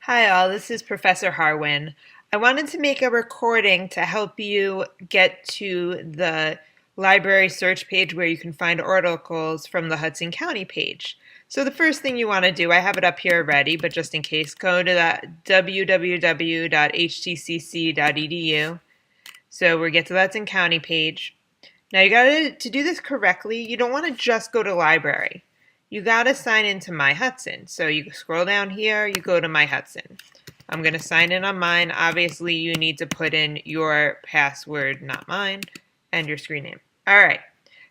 Hi all, this is Professor Harwin. I wanted to make a recording to help you get to the library search page where you can find articles from the Hudson County page. So the first thing you want to do, I have it up here already, but just in case, go to that www.htcc.edu. So we get to the Hudson County page. Now to do this correctly, you don't want to just go to library. You got to sign into My Hudson. So you scroll down here, you go to My Hudson. I'm going to sign in on mine. Obviously, you need to put in your password, not mine, and your screen name. All right.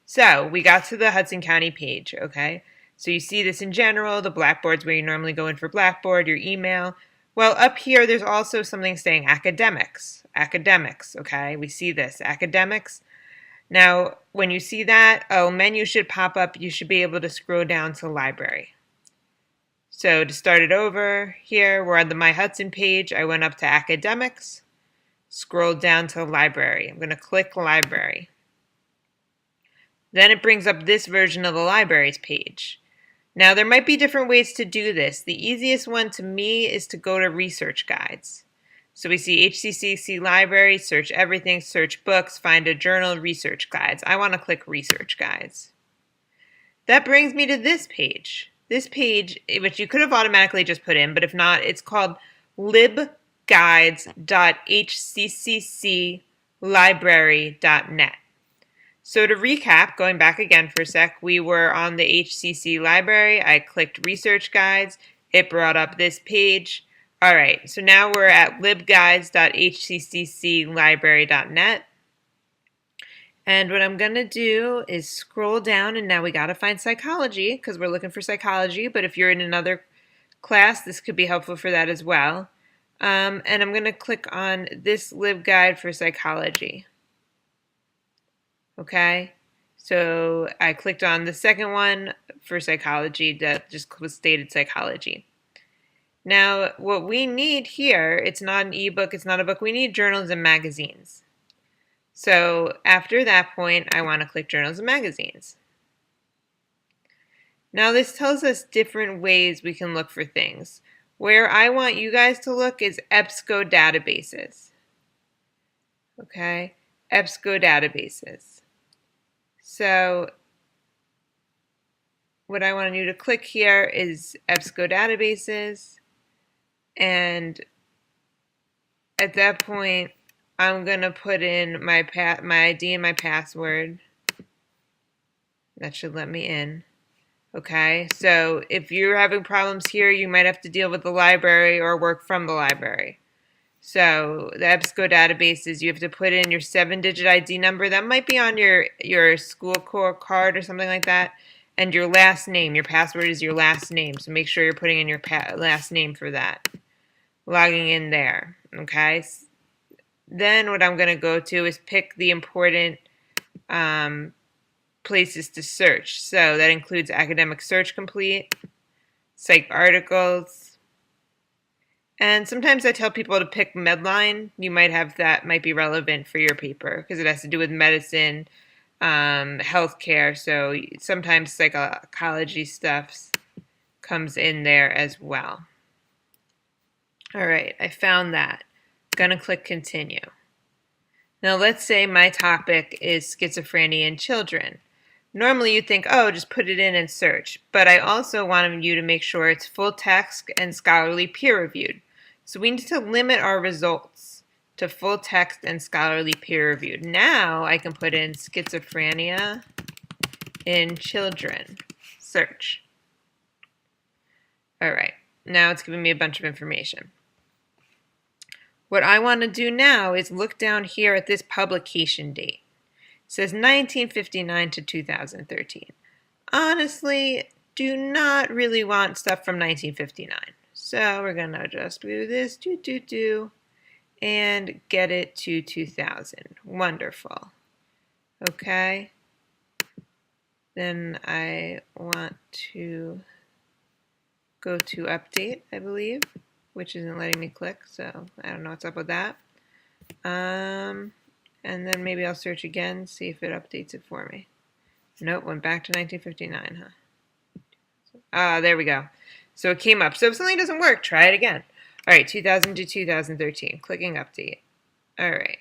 So we got to the Hudson County page, okay? So you see this in general, the Blackboard's where you normally go in for Blackboard, your email. Well, up here, there's also something saying academics. Academics, okay? We see this, academics. Now, when you see that, a menu should pop up. You should be able to scroll down to library. So to start it over, here we're on the My Hudson page. I went up to academics, scrolled down to library. I'm going to click library. Then it brings up this version of the libraries page. Now there might be different ways to do this. The easiest one to me is to go to research guides. So we see HCCC library, search everything, search books, find a journal, research guides. I want to click research guides. That brings me to this page. This page, which you could have automatically just put in, but if not, it's called libguides.hcclibrary.net. So to recap, going back again for a sec, we were on the HCC library. I clicked research guides. It brought up this page. All right, so now we're at libguides.hcclibrary.net. And what I'm going to do is scroll down, and now we got to find psychology because we're looking for psychology. But if you're in another class, this could be helpful for that as well. And I'm going to click on this LibGuide for psychology. Okay, so I clicked on the second one for psychology that just stated psychology. Now, what we need here, it's not an ebook, it's not a book, we need journals and magazines. So after that point, I want to click journals and magazines. Now this tells us different ways we can look for things. Where I want you guys to look is EBSCO databases. Okay, EBSCO databases. So what I want you to click here is EBSCO databases. And at that point, I'm going to put in my ID and my password. That should let me in. Okay, so if you're having problems here, you might have to deal with the library or work from the library. So the EBSCO databases, you have to put in your 7-digit ID number. That might be on your school core card or something like that. And your last name. Your password is your last name. So make sure you're putting in your last name for that. Logging in there. Okay. Then what I'm going to go to is pick the important places to search. So that includes Academic Search Complete, Psych Articles, and sometimes I tell people to pick Medline. You might have that might be relevant for your paper because it has to do with medicine, healthcare. So sometimes psychology stuff comes in there as well. All right, I found that. I'm going to click continue. Now let's say my topic is schizophrenia in children. Normally you'd think, oh, just put it in and search. But I also wanted you to make sure it's full text and scholarly peer reviewed. So we need to limit our results to full text and scholarly peer reviewed. Now I can put in schizophrenia in children. Search. All right, now it's giving me a bunch of information. What I want to do now is look down here at this publication date. It says 1959 to 2013. Honestly, do not really want stuff from 1959. So we're going to just do this, and get it to 2000. Wonderful. Okay. Then I want to go to update, I believe, which isn't letting me click, so I don't know what's up with that. And then maybe I'll search again, see if it updates it for me. Nope, went back to 1959, huh? Ah, there we go. So it came up. So if something doesn't work, try it again. All right, 2000 to 2013. Clicking update. All right.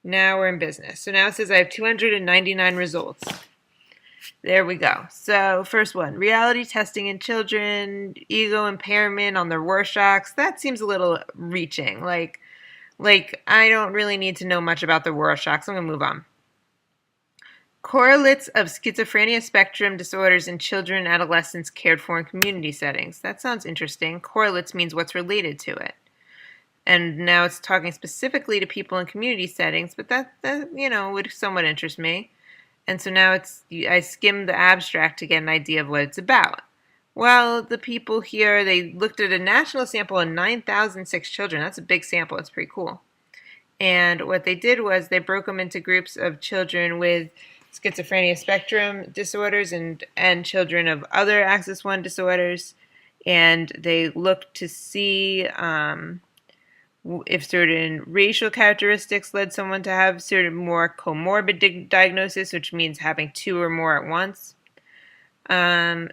Now we're in business. So now it says I have 299 results. There we go. So first one, reality testing in children, ego impairment on their Rorschachs. That seems a little reaching. Like I don't really need to know much about the Rorschachs. I'm going to move on. Correlates of schizophrenia spectrum disorders in children and adolescents cared for in community settings. That sounds interesting. Correlates means what's related to it. And now it's talking specifically to people in community settings, but that would somewhat interest me. And so now I skimmed the abstract to get an idea of what it's about. Well, the people here, they looked at a national sample of 9,006 children. That's a big sample. It's pretty cool. And what they did was they broke them into groups of children with schizophrenia spectrum disorders and children of other Axis 1 disorders. And they looked to see if certain racial characteristics led someone to have certain more comorbid diagnosis, which means having two or more at once. And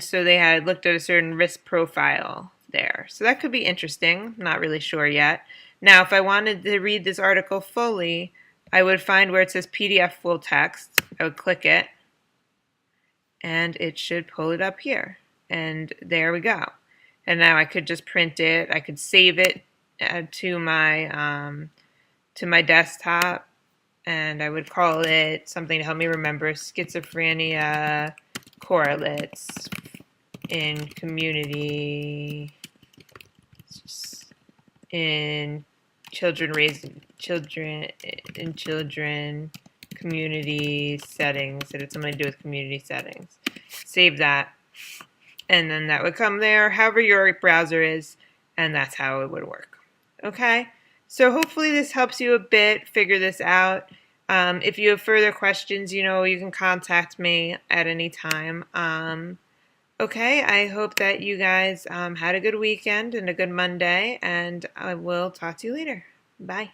so they had looked at a certain risk profile there. So that could be interesting. Not really sure yet. Now, if I wanted to read this article fully, I would find where it says PDF full text. I would click it, and it should pull it up here. And there we go. And now I could just print it. I could save it to my desktop, and I would call it something to help me remember: schizophrenia correlates in community in children community settings. It had something to do with community settings. Save that, and then that would come there, however your browser is, and that's how it would work. Okay, so hopefully this helps you a bit figure this out. If you have further questions, you can contact me at any time. Okay, I hope that you guys had a good weekend and a good Monday, and I will talk to you later. Bye.